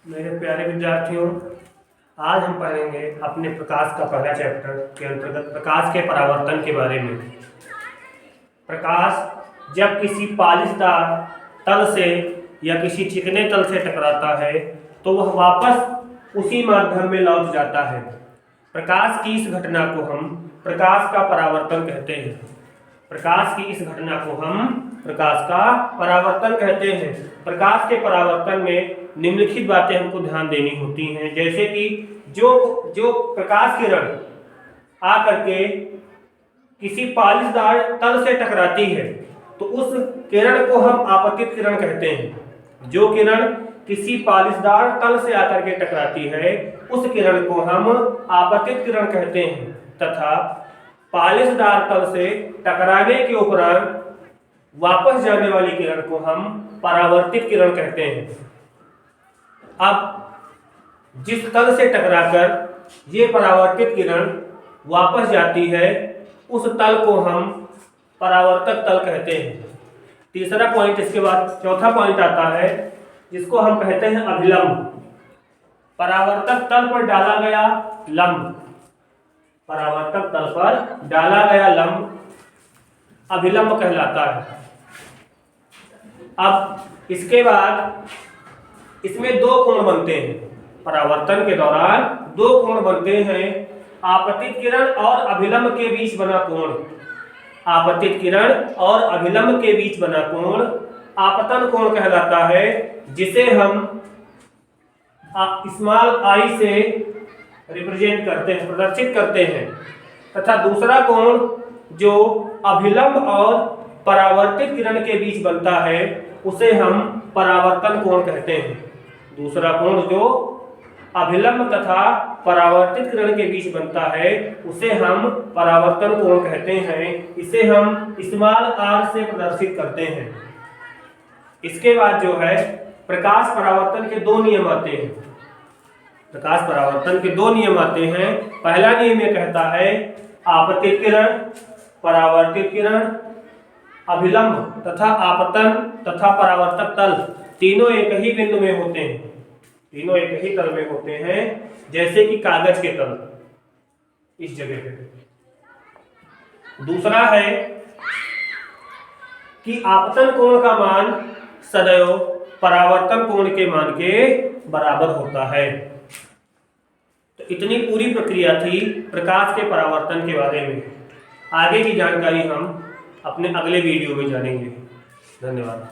मेरे प्यारे विद्यार्थियों, आज हम पढ़ेंगे अपने प्रकाश का पहला चैप्टर के अंतर्गत प्रकाश के परावर्तन के बारे में। प्रकाश जब किसी पालिशदार तल से या किसी चिकने तल से टकराता है तो वह वापस उसी माध्यम में लौट जाता है। प्रकाश की इस घटना को हम प्रकाश का परावर्तन कहते हैं। प्रकाश की इस घटना को हम प्रकाश का परावर्तन कहते हैं। प्रकाश के परावर्तन में निम्नलिखित बातें हमको ध्यान देनी होती हैं, जैसे कि जो प्रकाश किरण आकर के किसी पालिशदार तल से टकराती है तो उस किरण को हम आपतित किरण कहते हैं। जो किरण किसी पालिशदार तल से आकर के टकराती है उस किरण को हम आपतित किरण कहते हैं, तथा पालिशदार तल से टकराने के उपरांत वापस जाने वाली किरण को हम परावर्तित किरण कहते हैं। अब जिस तल से टकराकर ये परावर्तित किरण वापस जाती है उस तल को हम परावर्तक तल कहते हैं। तीसरा पॉइंट, इसके बाद चौथा पॉइंट आता है जिसको हम कहते हैं अभिलंब। परावर्तक तल पर डाला गया लंब, परावर्तक तल पर डाला गया लंब अभिलंब कहलाता है। अब इसके बाद इसमें दो कोण बनते हैं। परावर्तन के दौरान दो कोण बनते हैं। आपतित किरण और अभिलंब के बीच बना कोण, आपतित किरण और अभिलंब के बीच बना कोण आपतन कोण कहलाता है, जिसे हम स्मॉल आई से रिप्रेजेंट करते हैं, प्रदर्शित करते हैं। तथा दूसरा कोण जो अभिलंब और परावर्तित किरण के बीच बनता है उसे हम परावर्तन कोण कहते हैं। दूसरा कोण जो अभिलंब तथा परावर्तित किरण के बीच बनता है उसे हम परावर्तन कोण कहते हैं। इसे हम स्मॉल आर से प्रदर्शित करते हैं। इसके बाद जो है प्रकाश परावर्तन के दो नियम आते हैं। प्रकाश परावर्तन के दो नियम आते हैं। पहला नियम ये कहता है आपतित किरण, परावर्तित किरण, अभिलंब तथा आपतन तथा परावर्तक तल तीनों एक ही बिंदु में होते हैं, तीनों एक ही तल में होते हैं, जैसे कि कागज के तल इस जगह पे। दूसरा है कि आपतन कोण का मान सदैव परावर्तन कोण के मान के बराबर होता है। तो इतनी पूरी प्रक्रिया थी प्रकाश के परावर्तन के बारे में। आगे की जानकारी हम अपने अगले वीडियो में जानेंगे। धन्यवाद।